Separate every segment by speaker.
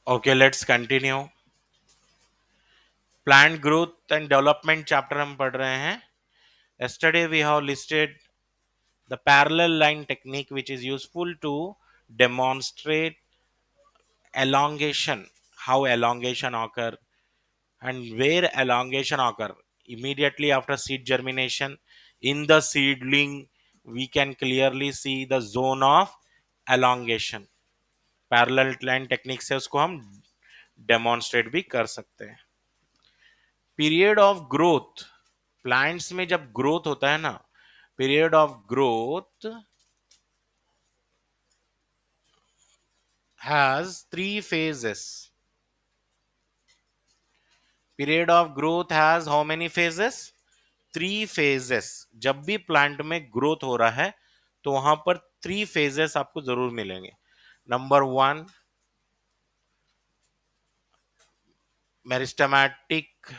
Speaker 1: Okay, let's continue. Plant growth and development chapter हम पढ़ रहे हैं. Yesterday we have listed the parallel line technique which is useful to demonstrate elongation, how elongation occur and where elongation occur. Immediately after seed germination, in the seedling we can clearly see the zone of elongation. Parallel line technique से उसको हम demonstrate भी कर सकते हैं. Period of growth, plants में जब growth होता है ना, period of growth has three phases. Period of growth has how many phases? Three phases. जब भी प्लांट में ग्रोथ हो रहा है तो वहां पर थ्री फेजेस आपको जरूर मिलेंगे. Number one, meristematic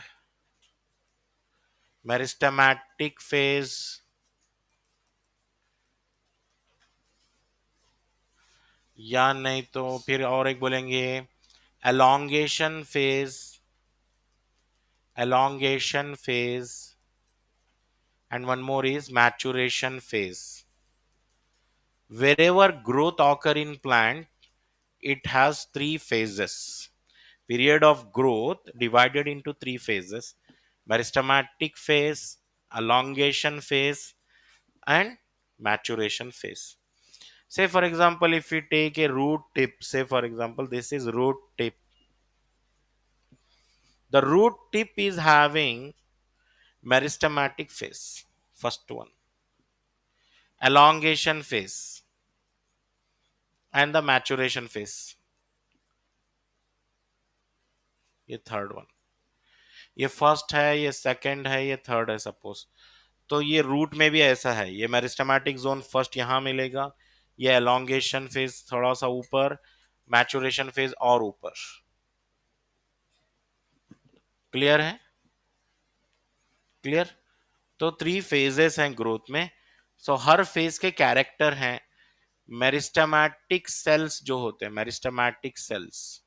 Speaker 1: meristematic phase, या नहीं तो फिर और एक बोलेंगे elongation phase, elongation phase, and one more is maturation phase. Wherever growth occur in plant, it has three phases. Period of growth divided into three phases: meristematic phase, elongation phase, and maturation phase. Say for example, if we take a root tip, say for example this is root tip. The root tip is having meristematic phase, first one, elongation phase, and the maturation phase, ये third one. ये first है, ये second है, ये third है suppose. तो ये root में भी ऐसा है, ये मेरिस्टेमेटिक जोन फर्स्ट यहां मिलेगा, ये एलोंगेशन फेज थोड़ा सा ऊपर, मैचुरेशन फेज और ऊपर. क्लियर है? क्लियर. तो थ्री फेजेस हैं ग्रोथ में. सो हर फेज के कैरेक्टर हैं. मेरिस्टेमेटिक सेल्स जो होते हैं, मेरिस्टेमेटिक सेल्स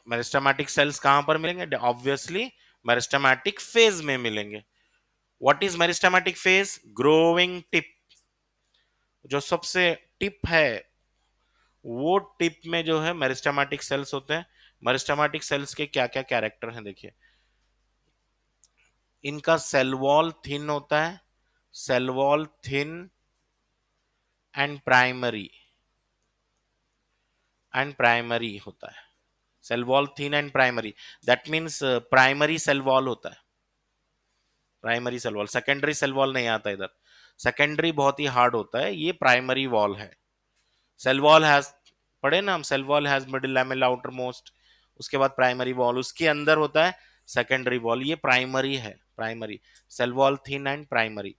Speaker 1: मेरिस्टेमेटिक सेल्स कहां पर मिलेंगे? ऑब्वियसली मेरिस्टेमेटिक फेज में मिलेंगे. What is meristematic phase? Growing tip. जो सबसे टिप है, वो टिप में जो है मेरिस्टेमेटिक सेल्स होते हैं. मेरिस्टेमेटिक सेल्स के क्या क्या कैरेक्टर हैं देखिए. इनका सेल वॉल थिन होता है, cell wall thin and primary होता है. Cell wall thin and primary, that means primary cell wall होता है. Primary cell wall, secondary cell wall नहीं आता इधर. सेकेंडरी बहुत ही हार्ड होता है, ये प्राइमरी वॉल है. सेल वॉल हैज, पढ़े ना हम, cell wall has middle lamella outermost, उसके बाद प्राइमरी वॉल, उसके अंदर होता है सेकेंडरी वॉल. ये प्राइमरी है, primary cell wall thin and primary.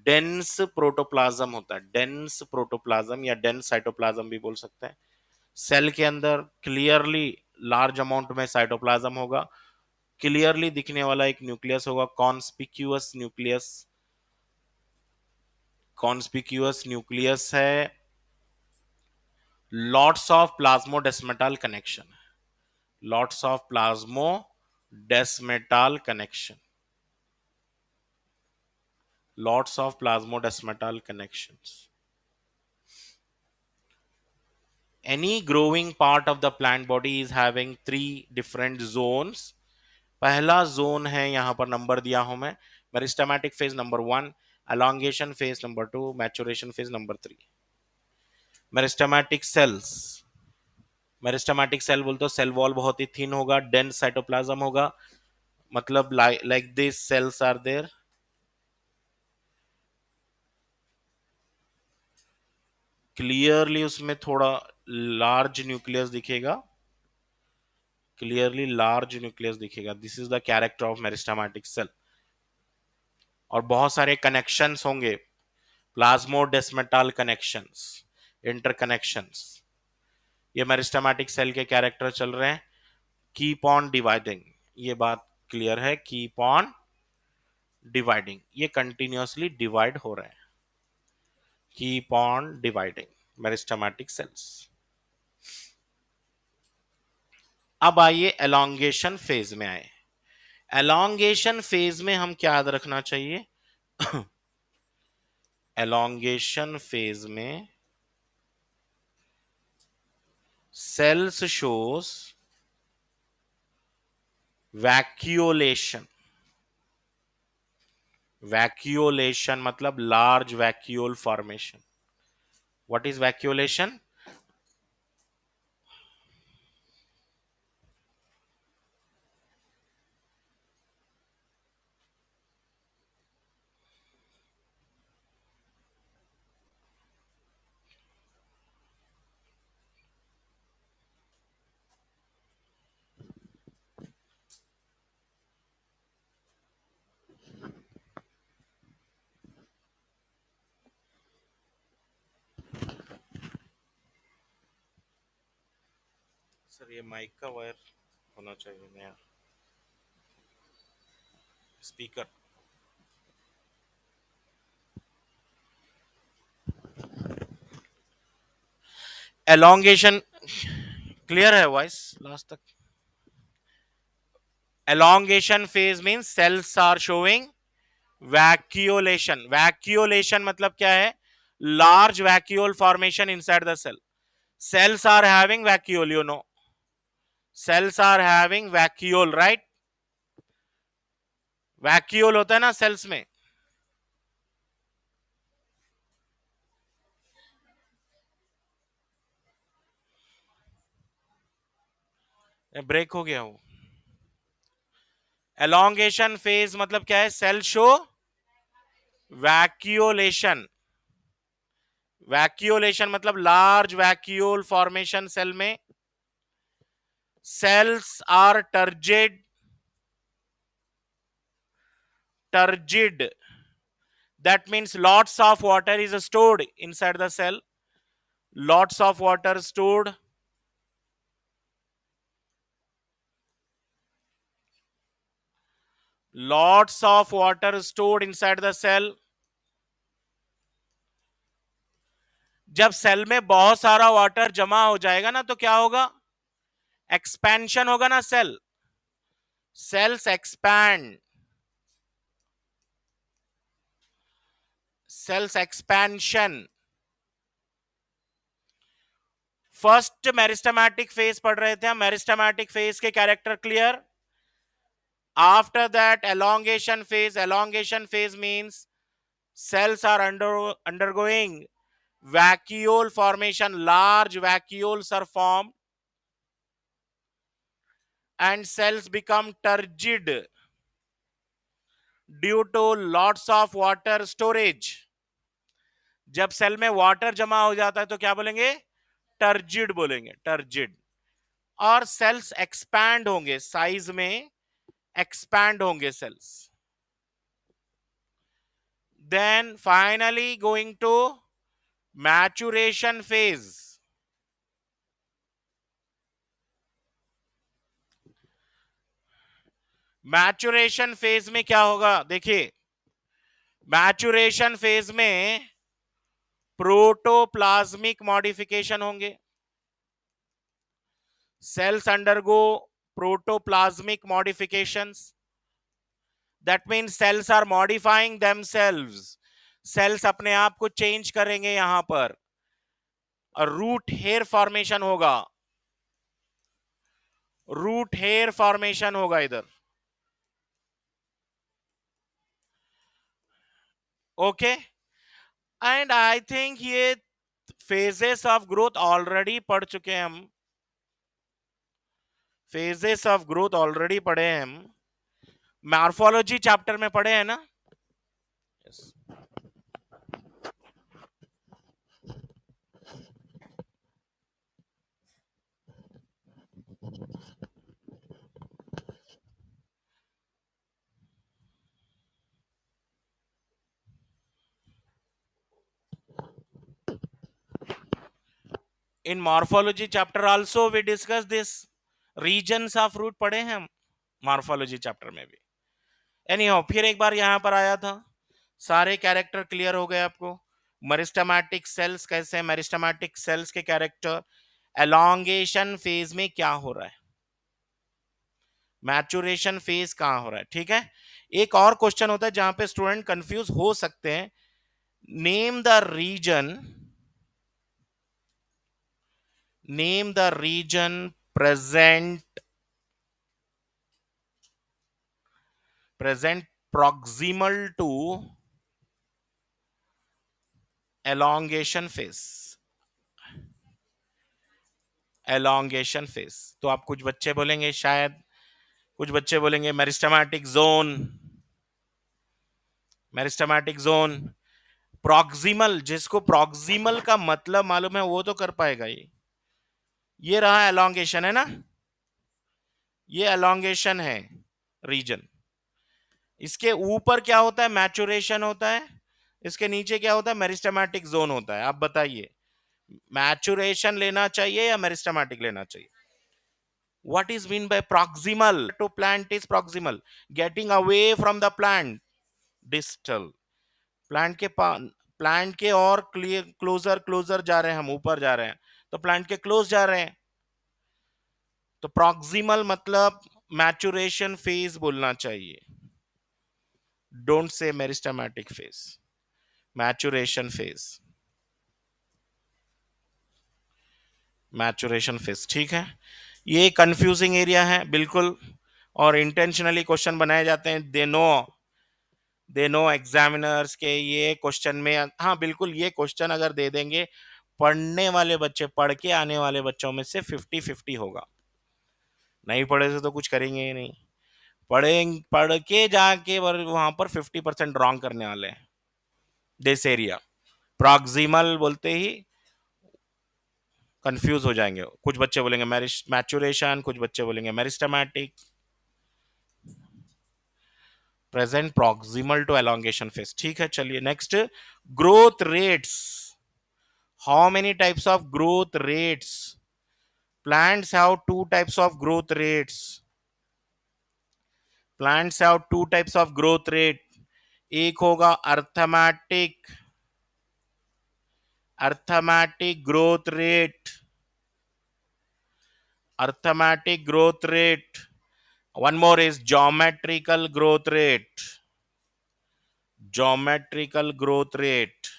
Speaker 1: Dense protoplasm होता है, डेंस प्रोटोप्लाज्म या डेंस साइटोप्लाज्म भी बोल सकते हैं. सेल के अंदर क्लियरली लार्ज अमाउंट में साइटोप्लाज्म होगा, क्लियरली दिखने वाला एक न्यूक्लियस होगा, कॉन्स्पिक्यूअस न्यूक्लियस. कॉन्स्पिक्यूअस न्यूक्लियस है. Lots of plasmodesmatal connection, lots of plasmodesmatal connection, lots of plasmodesmatal connections. Any growing part of the plant body is having three different zones. पहला zone है, यहां पर number दिया हूं मैं, meristematic phase number one, elongation phase number two, maturation phase number three. Meristematic cells, meristematic cell बोल तो cell wall बहुत ही थिन होगा, डेंस साइटोप्लाज्म होगा, मतलब like this cells are there. Clearly उसमें थोड़ा लार्ज न्यूक्लियस दिखेगा, क्लियरली लार्ज न्यूक्लियस दिखेगा. This is the character of meristematic cell. और बहुत सारे कनेक्शंस होंगे, प्लाज्मोडेस्मेटल कनेक्शंस, इंटरकनेक्शंस. ये मेरिस्टेमेटिक सेल के कैरेक्टर चल रहे हैं. कीप ऑन डिवाइडिंग, ये बात क्लियर है, कीप ऑन डिवाइडिंग, ये कंटिन्यूअसली डिवाइड हो रहे हैं, keep on dividing meristematic cells. अब आइए एलोंगेशन फेज में आए। एलोंगेशन फेज में हम क्या याद रखना चाहिए? एलोंगेशन फेज में सेल्स शोज वैक्यूलेशन। वैक्यूलेशन मतलब large vacuole formation. What is vacuolation? Sir ये माइक का वायर होना चाहिए नया, स्पीकर। एलोंगेशन क्लियर है वॉइस लास्ट तक? Elongation phase means cells are showing vacuolation. Vacuolation मतलब क्या है? Large vacuole formation inside the cell. cells are having vacuole, you know, cells are having vacuole, right? vacuole होता है ना cells में। Break हो गया वो। elongation phase मतलब क्या है? Cell show वैक्यूलेशन। वैक्यूलेशन मतलब लार्ज वैक्यूल फॉर्मेशन सेल में। cells are turgid, that means lots of water is stored inside the cell. Lots of water stored, lots of water stored inside the cell। जब cell में बहुत सारा water जमा हो जाएगा ना तो क्या होगा? एक्सपेंशन होगा ना cell. Cells expand, cells expansion. First meristematic phase पढ़ रहे थे हम, मेरिस्टेमेटिक फेज के character clear. After that elongation phase. Elongation phase means cells are undergoing vacuole formation, large vacuoles are formed and cells become turgid due to lots of water storage। जब cell में water जमा हो जाता है तो क्या बोलेंगे? टर्जिड बोलेंगे, टर्जिड। और सेल्स एक्सपैंड होंगे, साइज में एक्सपैंड होंगे cells. Then finally going to maturation phase. Maturation phase में क्या होगा? देखिए, मैचुरेशन फेज में प्रोटोप्लाज्मिक मॉडिफिकेशन होंगे। cells undergo protoplasmic modifications, that means cells are modifying themselves। cells अपने आप को चेंज करेंगे। यहां पर रूट हेयर फॉर्मेशन होगा, रूट हेयर फॉर्मेशन होगा इधर। ओके, एंड आई थिंक ये फेजेस ऑफ ग्रोथ ऑलरेडी पढ़ चुके हैं हम। फेजेस ऑफ ग्रोथ ऑलरेडी पढ़े हैं हम, मॉर्फोलॉजी चैप्टर में पढ़े हैं ना? yes. In morphology chapter also we discuss this regions of root पढ़े हैं हम मॉर्फोलॉजी चैप्टर में भी। एनीहाउ फिर एक बार यहां पर आया था, सारे कैरेक्टर क्लियर हो गए आपको। मेरिस्टेमेटिक सेल्स कैसे हैं, मेरिस्टेमेटिक सेल्स के कैरेक्टर, एलोंगेशन फेज में क्या हो रहा है, मैचुरेशन फेज कहां हो रहा है, ठीक है। एक और क्वेश्चन होता है जहां पे स्टूडेंट कंफ्यूज हो सकते हैं, name the region, name the region present proximal to elongation phase, elongation phase। तो आप कुछ बच्चे बोलेंगे, शायद कुछ बच्चे बोलेंगे meristematic zone, meristematic zone. Proximal, जिसको प्रॉक्सिमल का मतलब मालूम है वो तो कर पाएगा। ये रहा एलोंगेशन, है ना, ये एलोंगेशन है रीजन। इसके ऊपर क्या होता है, मैचुरेशन होता है। इसके नीचे क्या होता है, मेरिस्टेमेटिक जोन होता है। आप बताइए, मैचुरेशन लेना चाहिए या मेरिस्टेमेटिक लेना चाहिए? What is mean by proximal to plant is proximal, getting away from the plant, distal। Plant के प्लांट के और क्लोजर क्लोजर जा रहे हैं, हम ऊपर जा रहे हैं तो प्लांट के क्लोज जा रहे हैं। तो प्रॉक्सिमल मतलब मैचुरेशन फेज बोलना चाहिए, don't say meristematic phase, maturation phase, maturation phase, ठीक है। ये कंफ्यूजिंग एरिया है बिल्कुल, और इंटेंशनली क्वेश्चन बनाए जाते हैं, दे नो एग्जामिनर्स के ये क्वेश्चन में। हाँ बिल्कुल, ये क्वेश्चन अगर दे देंगे, पढ़ने वाले बच्चे, पढ़ के आने वाले बच्चों में से 50-50 होगा। नहीं पढ़े से तो कुछ करेंगे ही नहीं, पढ़ के जाके वहां पर 50% रॉन्ग करने वाले हैं। दिस एरिया प्रॉक्सिमल बोलते ही कंफ्यूज हो जाएंगे, कुछ बच्चे बोलेंगे मैचुरेशन, कुछ बच्चे बोलेंगे meristematic. Present proximal to elongation phase, ठीक है। चलिए next, growth rates. How many types of growth rates? Plants have two types of growth rates. Plants have two types of growth rate. एक होगा arithmetic, arithmetic growth rate, arithmetic growth rate. One more is geometrical growth rate, geometrical growth rate.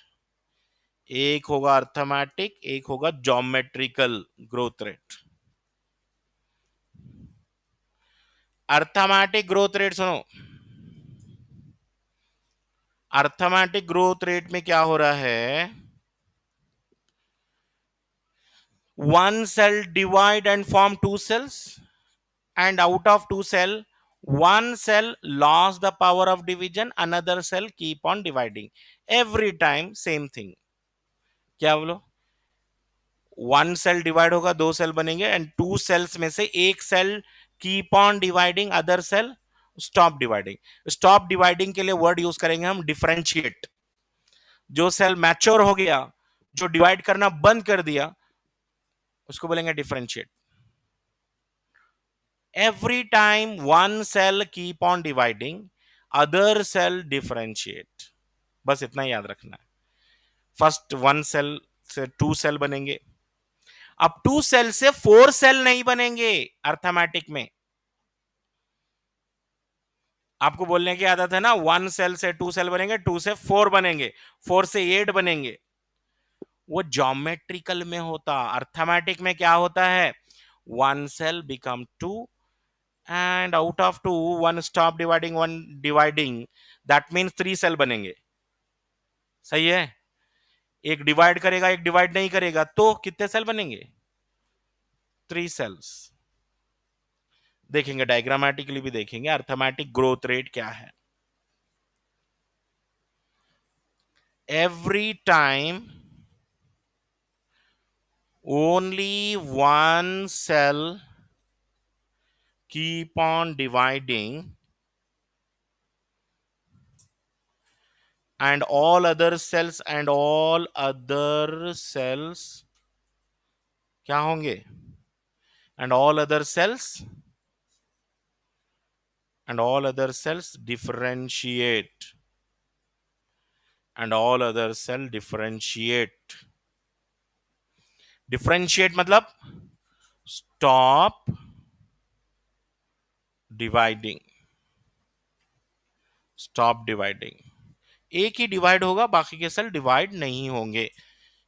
Speaker 1: एक होगा arithmetic, एक होगा geometrical growth rate. Arithmetic growth rate सुनो, arithmetic growth rate में क्या हो रहा है, one cell divide and form two cells, and out of two cell, one cell lost the power of division, another cell keep on dividing, every time same thing। क्या बोलो, one cell divide होगा, दो cell बनेंगे, and to sales में से एक cell keep on dividing, other cell stop dividing. Stop dividing के लिए वर्ड यूज करेंगे हम डिफरेंशिएट। जो सेल मैच्योर हो गया, जो डिवाइड करना बंद कर दिया, उसको बोलेंगे differentiate. Every time one cell keep on dividing, other cell differentiate। बस इतना याद रखना है। फर्स्ट वन सेल से टू सेल बनेंगे, अब टू सेल से फोर सेल नहीं बनेंगे। अर्थमेटिक में आपको बोलने की आदत है ना, वन सेल से टू सेल बनेंगे, टू से फोर बनेंगे, फोर से एट बनेंगे। वो ज्योमेट्रिकल में होता, अर्थमेटिक में क्या होता है, one cell become two, and out of two one stop dividing, one dividing, that means three cell बनेंगे। सही है, एक डिवाइड करेगा एक डिवाइड नहीं करेगा, तो कितने सेल बनेंगे, थ्री सेल्स। देखेंगे डायग्रामेटिकली भी देखेंगे अर्थमेटिक ग्रोथ रेट क्या है। Every time only one cell keep on dividing and all other cells क्या होंगे, and all other cells and all other cells differentiate, and all other cell differentiate. Differentiate मतलब stop dividing, stop dividing. एक ही divide होगा, बाकी के cell divide नहीं होंगे.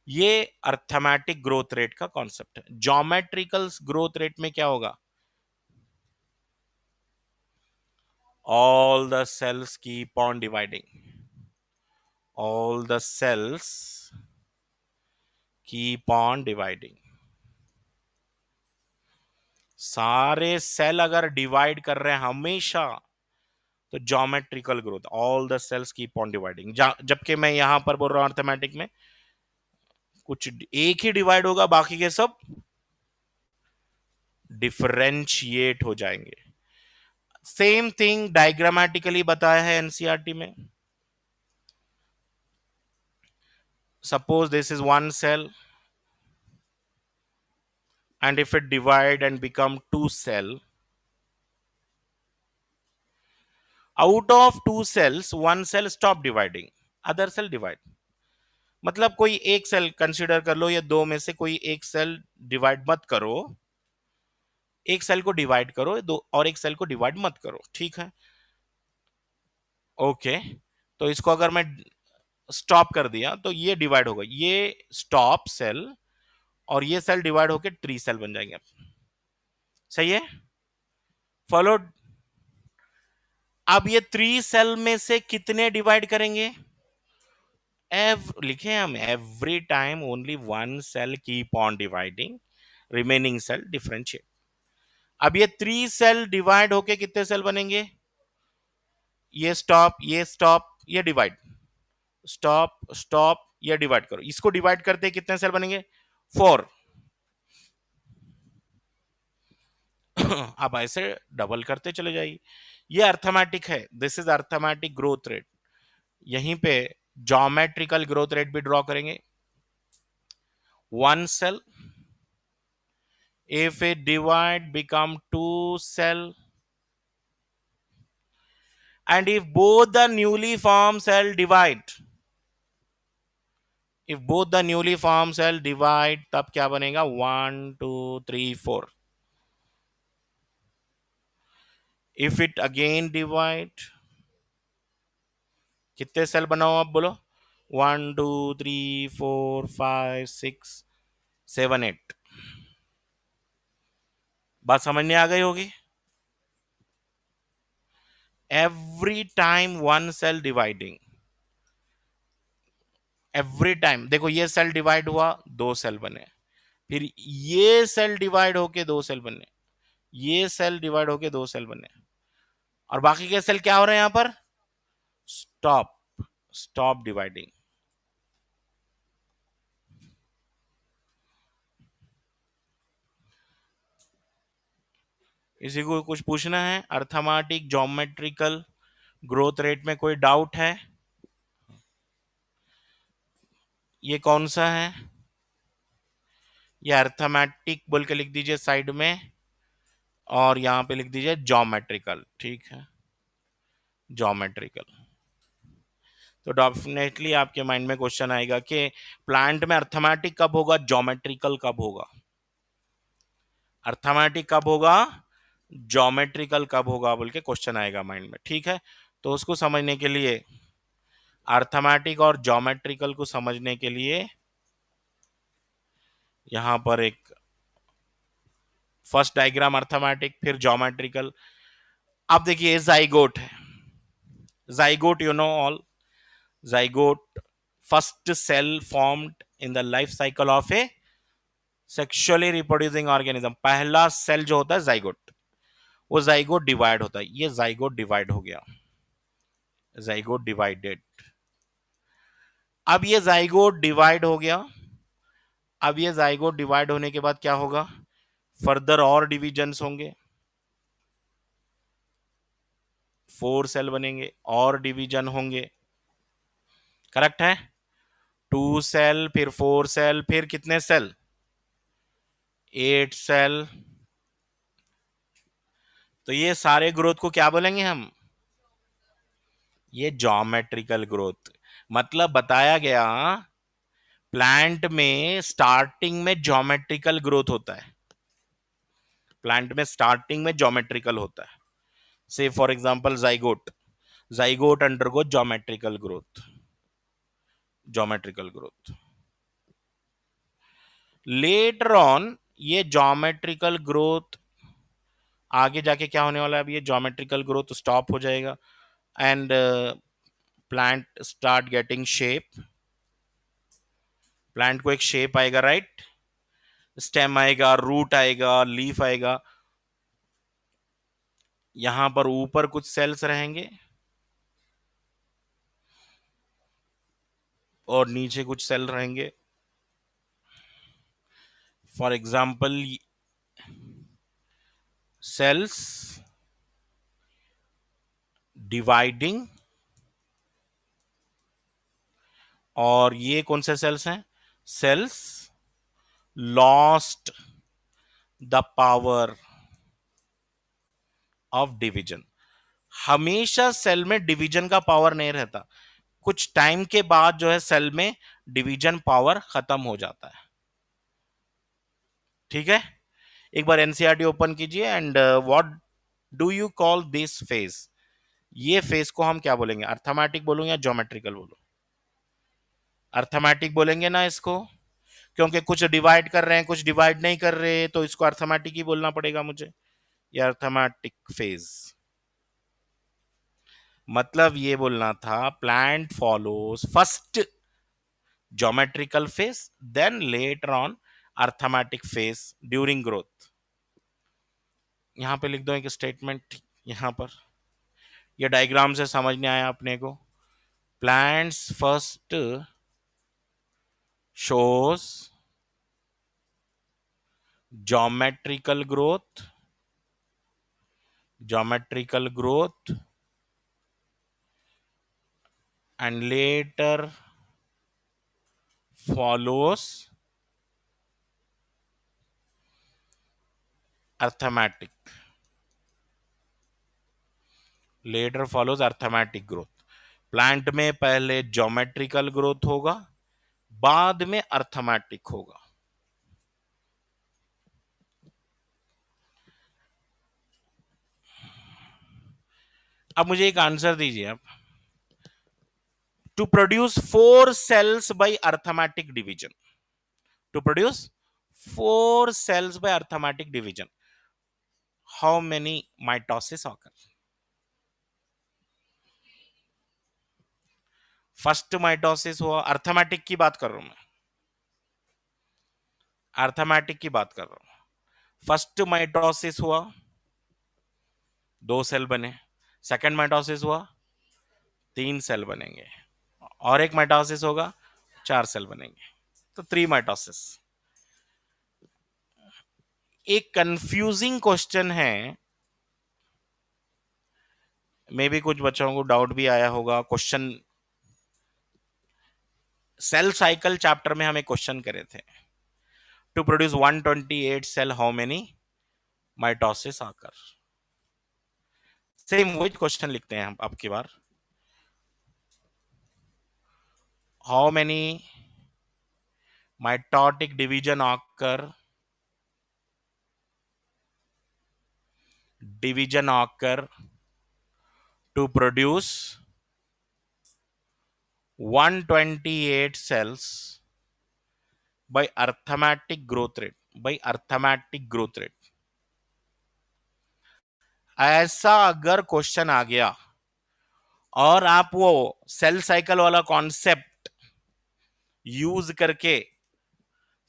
Speaker 1: ये अर्थमेटिक ग्रोथ रेट का कॉन्सेप्ट है. ज्योमेट्रिकल ग्रोथ रेट में क्या होगा? all the cells keep on dividing, all the cells keep on dividing. सारे सेल अगर डिवाइड कर रहे हैं हमेशा, तो geometrical growth, all the cells keep on dividing. जबकि मैं यहां पर बोल रहा हूं अर्थमेटिक में कुछ एक ही डिवाइड होगा, बाकी के सब डिफरेंशिएट हो जाएंगे. सेम थिंग डायग्रामेटिकली बताया है एनसीईआरटी में. Suppose this is one cell, and if it divide and become two cell, out of two cells one cell stop dividing, other cell divide. मतलब कोई एक सेल कंसीडर कर लो, या दो में से कोई एक सेल डिवाइड मत करो, एक सेल को डिवाइड करो, दो और एक सेल को डिवाइड मत करो. ठीक है, ओके. तो इसको अगर मैं स्टॉप कर दिया तो ये डिवाइड होगा, ये स्टॉप सेल और ये सेल डिवाइड होकर ट्री सेल बन जाएंगे. सही है, फॉलोड. अब ये थ्री सेल में से कितने डिवाइड करेंगे? लिखे हम every time only one cell keep on dividing, remaining cell differentiate. अब ये थ्री सेल डिवाइड होके कितने सेल बनेंगे? ये स्टॉप, ये स्टॉप, ये डिवाइड, स्टॉप स्टॉप, ये डिवाइड करो. इसको डिवाइड करते कितने सेल बनेंगे? 4. अब ऐसे डबल करते चले जाइए. ये अर्थमेटिक है, this is arithmetic growth rate. यहीं पे ज्योमेट्रिकल ग्रोथ रेट भी ड्रॉ करेंगे. One cell, if it divide become two cell, and if both the newly formed cell divide, if both the newly formed cell divide, तब क्या बनेगा? 1 2 3 4. if it again divide, कितने cell बनाओ आप बोलो? 1 2 3 4 5 6 7 8. बात समझने आ गई होगी. Every time one cell dividing, every time. देखो ये सेल डिवाइड हुआ, दो सेल बने, फिर ये सेल डिवाइड होके दो सेल बने, ये सेल डिवाइड होके दो सेल बने, और बाकी के सेल क्या हो रहे हैं यहां पर? Stop, stop dividing. इसी को कुछ पूछना है? अर्थमेटिक ज्योमेट्रिकल ग्रोथ रेट में कोई डाउट है? ये कौन सा है? ये अर्थमेटिक बोल के लिख दीजिए साइड में, और यहां पे लिख दीजिए ज्योमेट्रिकल. ठीक है, ज्योमेट्रिकल. तो डेफिनेटली आपके माइंड में क्वेश्चन आएगा कि प्लांट में अर्थमेटिक कब होगा, ज्योमेट्रिकल कब होगा? अर्थमेटिक कब होगा, ज्योमेट्रिकल कब होगा बोल के क्वेश्चन आएगा माइंड में. ठीक है, तो उसको समझने के लिए, अर्थमेटिक और ज्योमेट्रिकल को समझने के लिए यहां पर एक फर्स्ट डायग्राम अर्थमेटिक, फिर ज्योमेट्रिकल. अब देखिए जाइगोट है. Zygote you know all, zygote first cell formed in the life cycle of a sexually reproducing organism. पहला सेल जो होता है जाइगोट, वो जाइगोट डिवाइड होता है. ये जाइगोट डिवाइड हो गया, जाइगोट डिवाइडेड. अब ये जाइगोट डिवाइड हो गया. अब ये जाइगोट डिवाइड होने के बाद क्या होगा? फर्दर और डिविजन्स होंगे, 4 सेल बनेंगे, और डिवीजन होंगे. करेक्ट है? 2 सेल, फिर 4 सेल, फिर कितने सेल? 8 सेल. तो ये सारे ग्रोथ को क्या बोलेंगे हम? ये ज्योमेट्रिकल ग्रोथ। मतलब बताया गया प्लांट में स्टार्टिंग में ज्योमेट्रिकल ग्रोथ होता है, प्लांट में स्टार्टिंग में ज्योमेट्रिकल होता है। से for example zygote, zygote undergo geometrical growth, geometrical growth. Later on ये ज्योमेट्रिकल ग्रोथ आगे जाके क्या होने वाला है? अब ये ज्योमेट्रिकल ग्रोथ स्टॉप हो जाएगा and plant start getting shape, plant को एक शेप आएगा, राइट? स्टेम आएगा, रूट आएगा, लीफ आएगा, यहां पर ऊपर कुछ सेल्स रहेंगे और नीचे कुछ सेल रहेंगे। फॉर एग्जाम्पल सेल्स डिवाइडिंग, और ये कौन से सेल्स हैं? Cells lost the power of division. हमेशा सेल में डिवीजन का पावर नहीं रहता, कुछ टाइम के बाद जो है सेल में डिवीजन पावर खत्म हो जाता है। ठीक है, एक बार एनसीईआरटी ओपन कीजिए and what do you call this phase? ये फेज को हम क्या बोलेंगे? अर्थमेटिक बोलूं या ज्योमेट्रिकल बोलूं? अर्थमेटिक बोलेंगे ना इसको, क्योंकि कुछ डिवाइड कर रहे हैं कुछ डिवाइड नहीं कर रहे, तो इसको अर्थमेटिक ही बोलना पड़ेगा मुझे। ये अर्थमेटिक फेज मतलब ये बोलना था plant follows first geometrical phase then later on arithmetic phase during growth. यहां पे लिख दो एक स्टेटमेंट यहां पर, ये डायग्राम से समझ नहीं आया अपने को। Plants first shows geometrical growth, geometrical growth and later follows arithmetic, later follows arithmetic growth। Plant में पहले ज्योमेट्रिकल ग्रोथ होगा, बाद में अर्थमेटिक होगा। अब मुझे एक आंसर दीजिए आप। To produce 4 cells by arithmetic division, to produce 4 cells by arithmetic division, how many mitosis occur? First mitosis हुआ, अर्थमेटिक की बात कर रहा हूं मैं, अर्थमेटिक की बात कर रहा हूं। फर्स्ट माइटोसिस हुआ, 2 सेल बने। सेकंड माइटोसिस हुआ, 3 सेल बनेंगे। और एक माइटोसिस होगा, 4 सेल बनेंगे। तो 3 माइटोसिस। एक कंफ्यूजिंग क्वेश्चन है, मे भी कुछ बच्चों को डाउट भी आया होगा। क्वेश्चन सेल साइकिल चैप्टर में हम एक क्वेश्चन करे थे, to produce 128 cell how many mitosis occur. Same वही क्वेश्चन लिखते हैं हम अब की बार, how many mitotic division occur, division occur to produce 128 cells by arithmetic growth rate, by arithmetic growth rate। ऐसा अगर क्वेश्चन आ गया और आप वो सेल साइकिल वाला कॉन्सेप्ट यूज करके,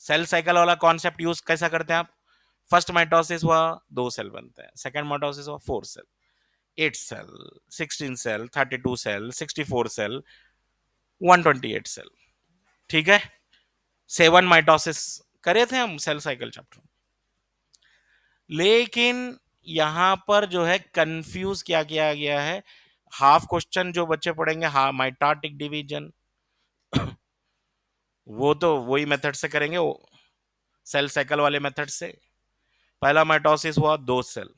Speaker 1: सेल साइकिल वाला कॉन्सेप्ट यूज कैसा करते हैं आप? फर्स्ट माइटोसिस हुआ, 2 सेल बनते हैं। सेकंड माइटोसिस हुआ, 4 cell, 8 cell, 16 cell, 32 cell, 64 cell, 128 cell. ठीक है, 7 माइटोसिस करे थे हम सेल साइकिल चैप्टर। लेकिन यहां पर जो है कंफ्यूज क्या किया गया है, हाफ क्वेश्चन जो बच्चे पढ़ेंगे हा माइटोटिक डिवीजन, वो तो वही मेथड से करेंगे, वो सेल साइकिल वाले मेथड से। पहला माइटोसिस हुआ, 2 सेल,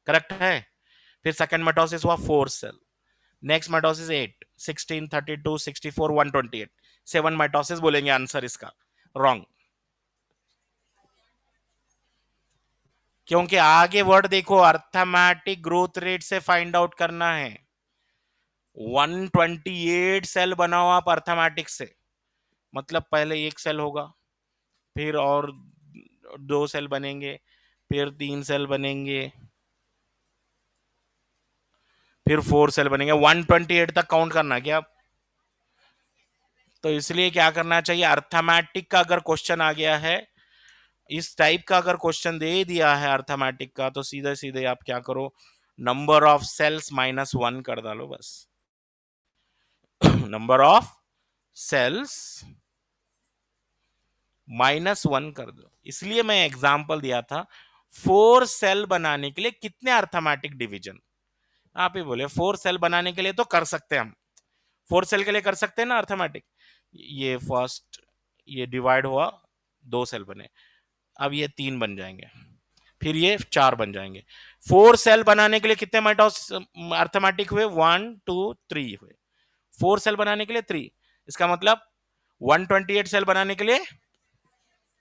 Speaker 1: करेक्ट है। फिर सेकंड माइटोसिस हुआ 4 सेल, नेक्स्ट माइटोसिस 8, 16, 32, 64, 128, 7 माइटोसिस बोलेंगे आंसर इसका। रॉन्ग, क्योंकि आगे वर्ड देखो, अर्थमेटिक ग्रोथ रेट से फाइंड आउट करना है। 128 सेल बनाओ आप अर्थमेटिक से, मतलब पहले एक सेल होगा, फिर और 2 सेल बनेंगे, फिर 3 सेल बनेंगे, फिर 4 सेल बनेंगे, 128 तक काउंट करना है क्या? तो इसलिए क्या करना चाहिए, अर्थमेटिक का अगर क्वेश्चन आ गया है, इस टाइप का अगर क्वेश्चन दे दिया है अर्थमेटिक का, तो सीधे सीधे आप क्या करो, नंबर ऑफ सेल्स -1 कर डालो बस। नंबर ऑफ सेल्स -1 कर दो। इसलिए मैं एग्जांपल दिया था, 4 सेल बनाने के लिए कितने अर्थमेटिक डिवीजन, आप ही बोले 4 सेल बनाने के लिए तो कर सकते हैं हम, 4 सेल के लिए कर सकते हैं ना अर्थमेटिक। ये फर्स्ट, ये डिवाइड हुआ, 2 सेल बने, अब ये 3 बन जाएंगे, फिर ये 4 बन जाएंगे। 4 सेल बनाने के लिए कितने माइटोस अर्थमेटिक हुए, 1 2 3 हुए। 4 सेल बनाने के लिए 3, इसका मतलब 128 सेल बनाने के लिए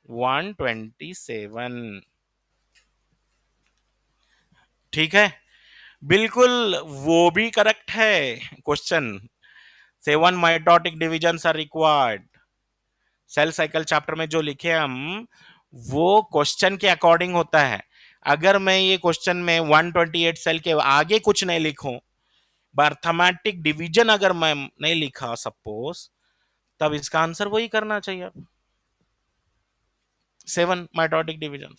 Speaker 1: 127। ठीक है, बिल्कुल वो भी करेक्ट है question. 7 mitotic division are required. Cell cycle chapter में जो लिखे हम, वो क्वेश्चन के अकॉर्डिंग होता है। अगर मैं ये क्वेश्चन में 128 सेल के आगे कुछ नहीं लिखूं, अर्थमेटिक डिवीजन अगर मैं नहीं लिखा सपोज, तब इसका आंसर वही करना चाहिए, 7 माइटोटिक डिविजन।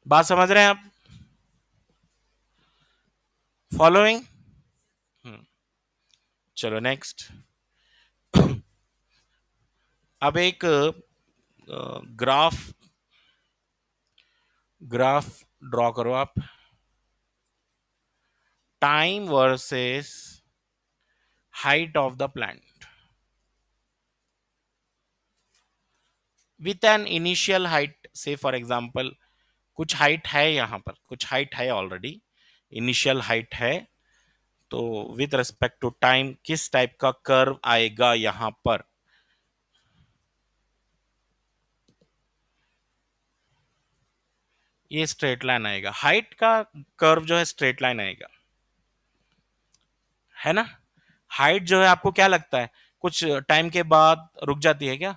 Speaker 1: बात समझ रहे हैं आप? फॉलोइंग। चलो नेक्स्ट। अब एक ग्राफ ग्राफ ड्रॉ करो आप, time versus height of the plant with an initial height, से फॉर एग्जांपल कुछ हाइट है, यहां पर कुछ हाइट है ऑलरेडी, इनिशियल हाइट है, तो विथ रेस्पेक्ट टू टाइम किस टाइप का कर्व आएगा यहां पर? ये स्ट्रेट लाइन आएगा, हाइट का कर्व जो है स्ट्रेट लाइन आएगा, है ना। हाइट जो है आपको क्या लगता है, कुछ टाइम के बाद रुक जाती है क्या?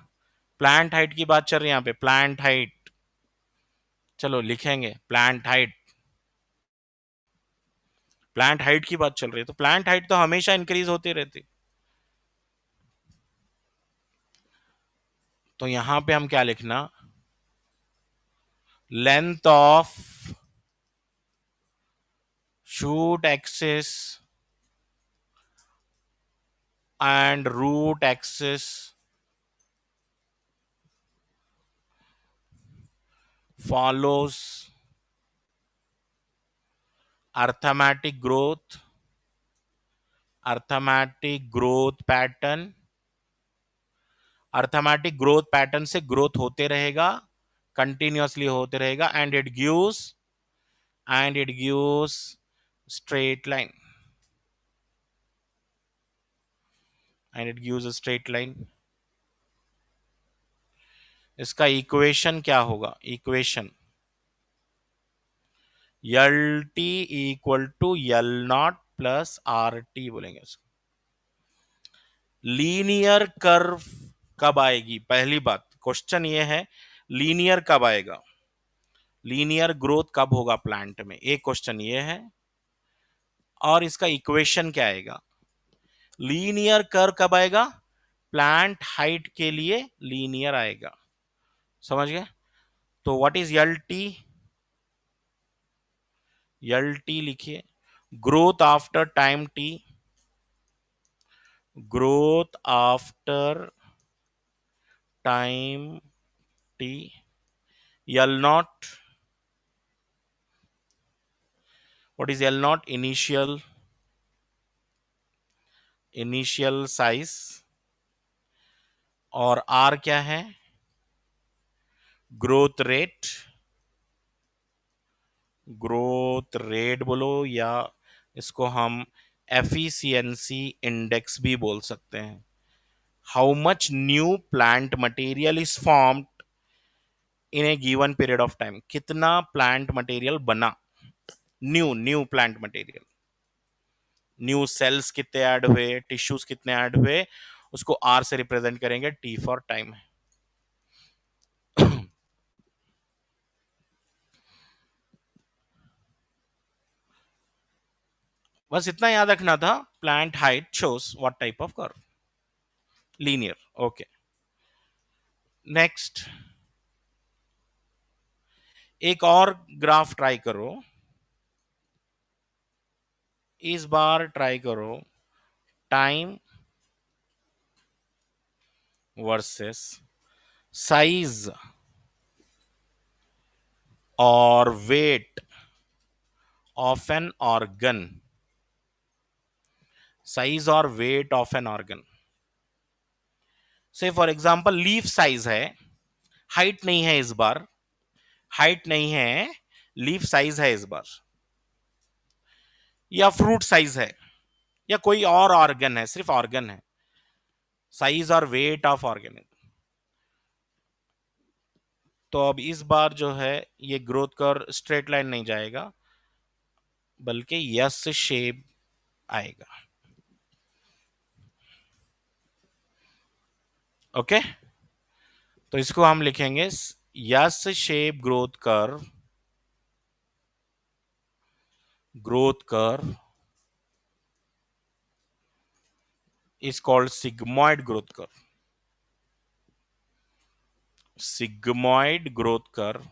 Speaker 1: प्लांट हाइट की बात चल रही है यहाँ पे, प्लांट हाइट, चलो लिखेंगे प्लांट हाइट, प्लांट हाइट की बात चल रही है, तो प्लांट हाइट तो हमेशा इंक्रीज होती रहती। तो यहां पे हम क्या लिखना, length of shoot axis and root axis follows arithmetic growth, arithmetic growth pattern, arithmetic growth pattern से ग्रोथ होते रहेगा, कंटिन्यूअसली होते रहेगा, and it gives straight line, and it gives a straight line. इसका इक्वेशन क्या होगा, equation L T equal to L naught plus R T बोलेंगे इसको। लीनियर कर्व कब आएगी, पहली बात क्वेश्चन ये है, लीनियर कब आएगा, लीनियर ग्रोथ कब होगा प्लांट में, एक क्वेश्चन ये है। और इसका इक्वेशन क्या आएगा, लीनियर कर्व कब आएगा, प्लांट हाइट के लिए लीनियर आएगा, समझ गए। तो what is L T, L T लिखिए, growth after time T, growth after time T, L naught, what is L naught, initial size, और आर क्या है, ग्रोथ रेट, ग्रोथ रेट बोलो, या इसको हम एफिशिएंसी इंडेक्स भी बोल सकते हैं। How much new plant material is formed in A given period of time, कितना प्लांट मटेरियल बना, new new plant material, new sales कितने ऐड हुए, टिश्यूज कितने ऐड हुए, उसको आर से रिप्रेजेंट करेंगे, टी फॉर टाइम है। बस इतना याद रखना था। Plant height shows what type of curve, linear. Okay, next एक और ग्राफ ट्राई करो, इस बार ट्राई करो टाइम वर्सेस साइज और weight of an organ, size और वेट ऑफ एन ऑर्गन। से फॉर एग्जांपल लीफ साइज है, हाइट नहीं है इस बार, हाइट नहीं है, लीफ साइज है इस बार, या फ्रूट साइज है, या कोई और ऑर्गन है, सिर्फ ऑर्गन है, साइज और वेट ऑफ ऑर्गन। तो अब इस बार जो है ये ग्रोथ कर स्ट्रेट लाइन नहीं जाएगा, बल्कि यस शेप आएगा। ओके, तो इसको हम लिखेंगे yes shape growth curve is called sigmoid growth curve, sigmoid growth curve,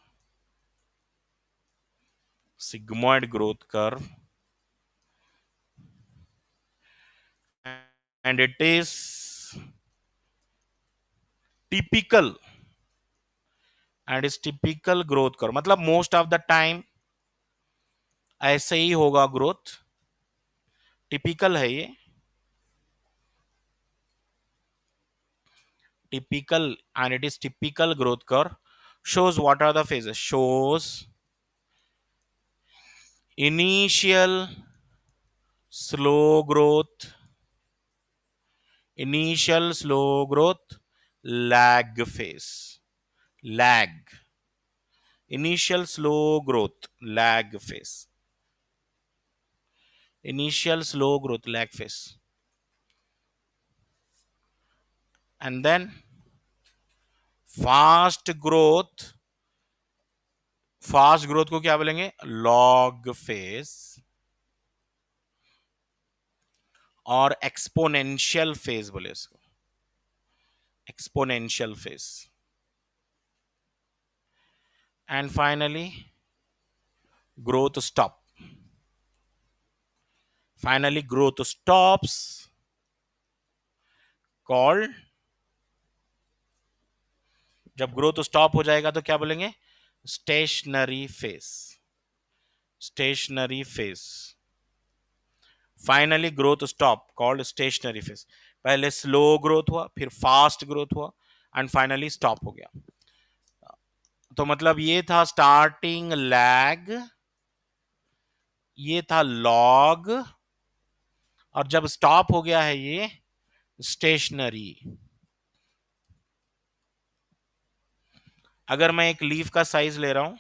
Speaker 1: sigmoid growth curve, and it is typical, and is typical growth curve, मतलब मोस्ट ऑफ द टाइम ऐसे ही होगा growth, typical है ये, typical, and it is typical growth curve, shows what are the phases, shows initial slow growth, initial slow growth, lag phase, lag, initial slow growth, lag phase, initial slow growth, lag phase, and then fast growth, fast growth को क्या बोलेंगे, log phase, और exponential phase बोले इसको, exponential phase, and finally growth stop, finally growth stops, called, जब growth stop हो जाएगा तो क्या बोलेंगे, stationary phase, stationary phase, finally growth stop called stationary phase, पहले स्लो ग्रोथ हुआ, फिर फास्ट ग्रोथ हुआ, एंड फाइनली स्टॉप हो गया। तो मतलब ये था स्टार्टिंग लैग, ये था लॉग, और जब स्टॉप हो गया है ये स्टेशनरी। अगर मैं एक लीफ का साइज ले रहा हूं,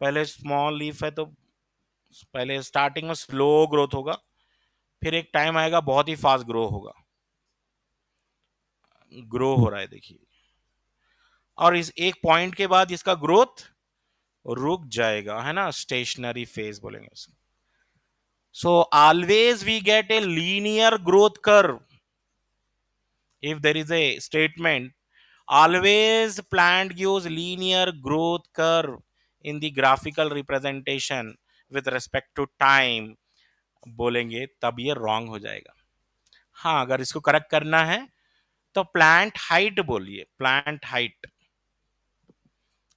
Speaker 1: पहले स्मॉल लीफ है तो पहले स्टार्टिंग में स्लो ग्रोथ होगा, फिर एक टाइम आएगा बहुत ही फास्ट ग्रो होगा, ग्रो हो रहा है देखिए, और इस एक पॉइंट के बाद इसका ग्रोथ रुक जाएगा, है ना, स्टेशनरी फेज बोलेंगे उसको। So always we get a linear growth curve if there is a statement, always plant gives linear growth curve in the graphical representation with respect to time, बोलेंगे तब ये रॉन्ग हो जाएगा। हाँ, अगर इसको करेक्ट करना है तो प्लांट हाइट बोलिए, प्लांट हाइट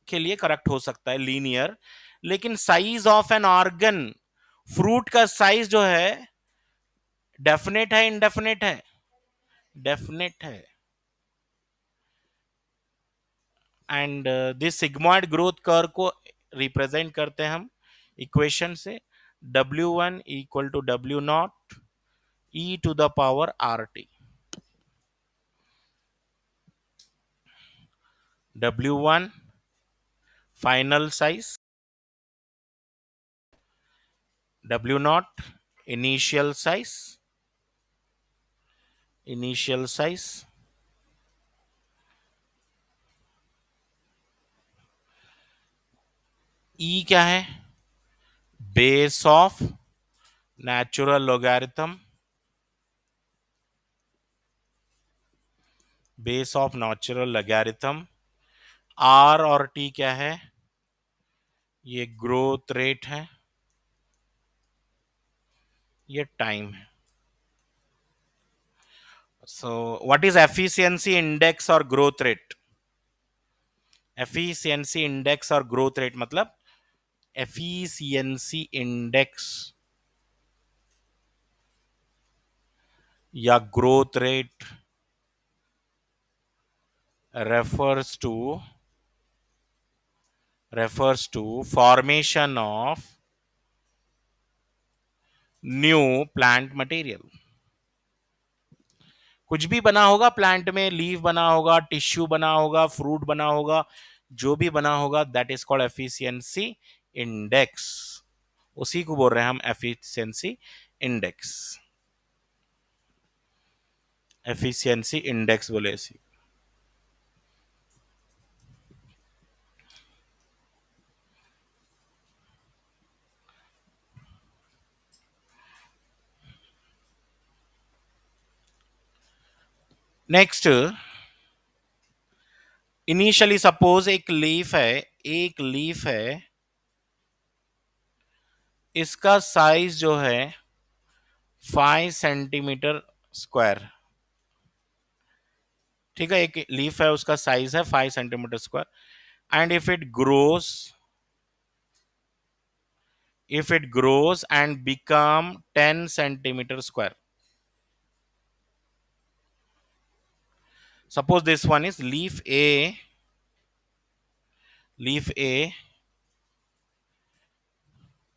Speaker 1: के लिए करेक्ट हो सकता है लीनियर, लेकिन size of an organ, fruit का साइज जो है डेफिनेट है, इनडेफिनेट है, डेफिनेट है, and this sigmoid growth curve को रिप्रेजेंट करते हैं हम इक्वेशन से W1 equal to W0 e to the power RT। W1 final size, W0 initial size, E क्या है? Base of natural logarithm, R और T क्या है? ये ग्रोथ रेट है, ये टाइम है। So what is efficiency index और ग्रोथ रेट? एफिशिएंसी इंडेक्स और ग्रोथ रेट मतलब एफिशिएंसी इंडेक्स या growth rate refers to formation of new plant material. कुछ भी बना होगा प्लांट में, लीफ बना होगा, टिश्यू बना होगा, फ्रूट बना होगा, जो भी बना होगा, that is called efficiency index. उसी को बोल रहे हैं हम एफिशिएंसी इंडेक्स, एफिशिएंसी इंडेक्स बोले इसी। नेक्स्ट, इनिशियली सपोज एक लीफ है, इसका साइज जो है 5 सेंटीमीटर स्क्वायर। ठीक है, एक लीफ है, उसका साइज है 5 centimetre square. And if it grows and become 10 centimeter square, suppose this one is leaf A,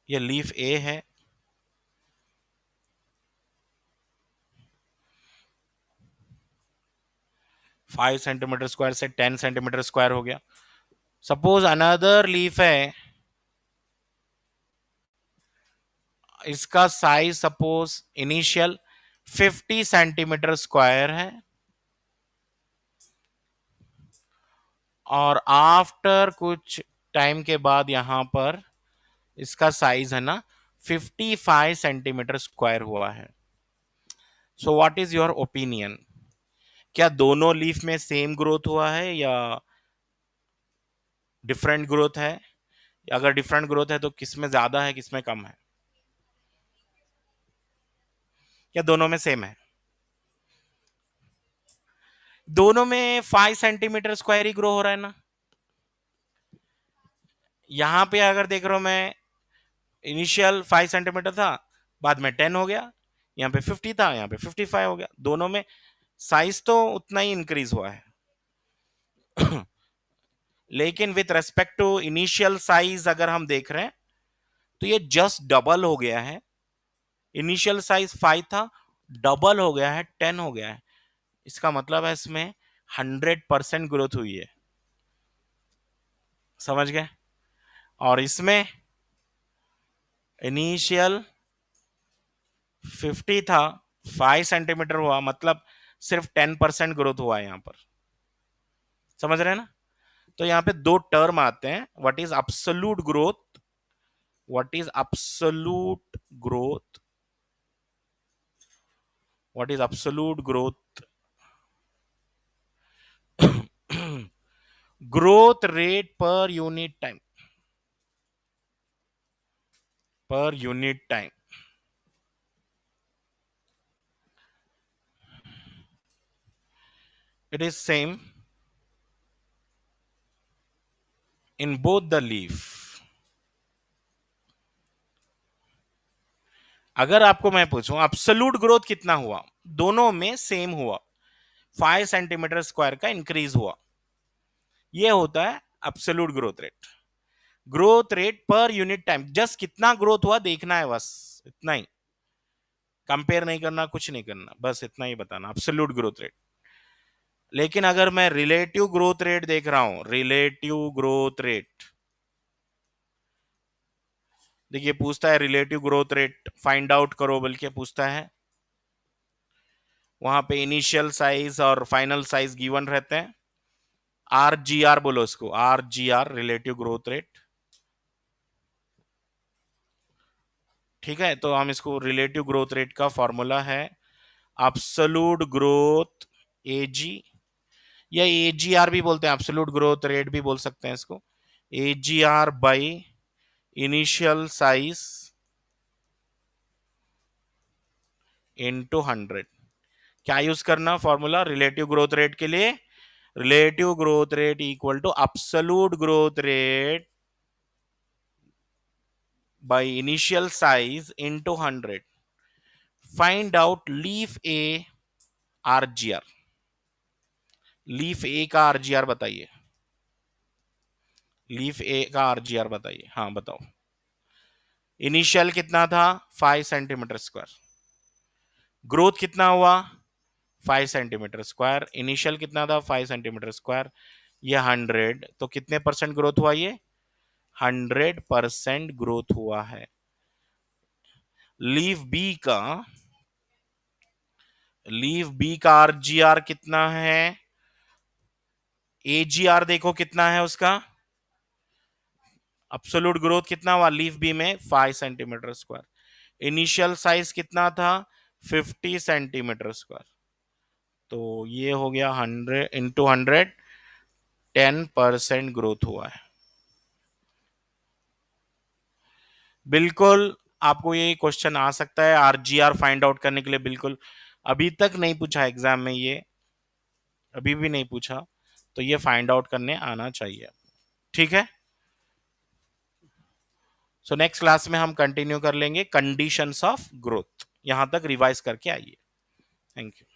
Speaker 1: ये लीफ A है, फाइव सेंटीमीटर स्क्वायर से 10 सेंटीमीटर स्क्वायर हो गया। सपोज अनदर लीफ है, इसका size suppose initial 50 centimetre square है, और after कुछ टाइम के बाद यहां पर इसका साइज है ना 55 सेंटीमीटर स्क्वायर हुआ है। So what is your opinion? क्या दोनों लीफ में सेम ग्रोथ हुआ है या डिफरेंट ग्रोथ है? अगर डिफरेंट ग्रोथ है तो किसमें ज्यादा है, किसमें कम है? क्या दोनों में सेम है? दोनों में 5 सेंटीमीटर स्क्वायर ही ग्रो हो रहा है ना। यहां पे अगर देख रहा हूं मैं, इनिशियल 5 सेंटीमीटर था, बाद में 10 हो गया, यहाँ पे 50 था, यहाँ पे 55 हो गया। दोनों में साइज तो उतना ही इंक्रीज हुआ है लेकिन with respect to initial size अगर हम देख रहे हैं तो ये जस्ट डबल हो गया है। इनिशियल साइज 5 था, डबल हो गया है, 10 हो गया है। इसका मतलब है इसमें 100% ग्रोथ हुई है। समझ गए? और इसमें इनिशियल 50 था, 5 सेंटीमीटर हुआ, मतलब सिर्फ 10% ग्रोथ हुआ है यहां पर। समझ रहे हैं ना? तो यहां पे दो टर्म आते हैं, what is absolute growth, what is absolute growth, what is absolute growth, growth rate per unit time, per unit time. It is same in both the leaf. अगर आपको मैं पूछूं एब्सोल्यूट ग्रोथ कितना हुआ, दोनों में सेम हुआ, 5 सेंटीमीटर स्क्वायर का इंक्रीज हुआ, यह होता है absolute growth rate. Growth rate per unit time, just कितना ग्रोथ हुआ देखना है, बस इतना ही, कंपेयर नहीं करना, कुछ नहीं करना, बस इतना ही बताना, एब्सोल्यूट ग्रोथ रेट। लेकिन अगर मैं रिलेटिव ग्रोथ रेट देख रहा हूं, रिलेटिव ग्रोथ रेट, देखिए पूछता है relative growth rate find out करो बोल के पूछता है, वहां पे इनिशियल साइज और फाइनल साइज गिवन रहते हैं। आर जी आर बोलो उसको, R G R, relative growth rate. ठीक है, तो हम इसको, रिलेटिव ग्रोथ रेट का फॉर्मूला है एब्सोल्यूट ग्रोथ एजी, या एजीआर भी बोलते हैं, एब्सोल्यूट ग्रोथ रेट भी बोल सकते हैं इसको, AGR by initial size into 100। क्या यूज करना फॉर्मूला रिलेटिव ग्रोथ रेट के लिए? Relative growth rate equal to absolute growth rate by initial size into 100। Find out leaf A RGR, leaf A का आरजीआर बताइए, लीफ ए का RGR बताइए, हाँ बताओ। इनिशियल कितना था? 5 सेंटीमीटर स्क्वायर। ग्रोथ कितना हुआ? 5 सेंटीमीटर स्क्वायर। इनिशियल कितना था? 5 सेंटीमीटर स्क्वायर। ये 100, तो कितने परसेंट ग्रोथ हुआ? ये 100% ग्रोथ हुआ है। लीफ बी का, लीफ बी का आरजीआर कितना है? एजीआर देखो कितना है उसका, एब्सोल्यूट ग्रोथ कितना हुआ लीफ बी में? 5 सेंटीमीटर स्क्वायर। इनिशियल साइज कितना था? 50 सेंटीमीटर स्क्वायर। तो ये हो गया 100 × 100, 10% ग्रोथ हुआ है। बिल्कुल आपको ये क्वेश्चन आ सकता है आरजीआर फाइंड आउट करने के लिए, बिल्कुल अभी तक नहीं पूछा एग्जाम में, ये अभी भी नहीं पूछा, तो ये फाइंड आउट करने आना चाहिए। ठीक है, सो नेक्स्ट क्लास में हम कंटिन्यू कर लेंगे कंडीशंस ऑफ ग्रोथ, यहां तक रिवाइज करके आइए। Thank you.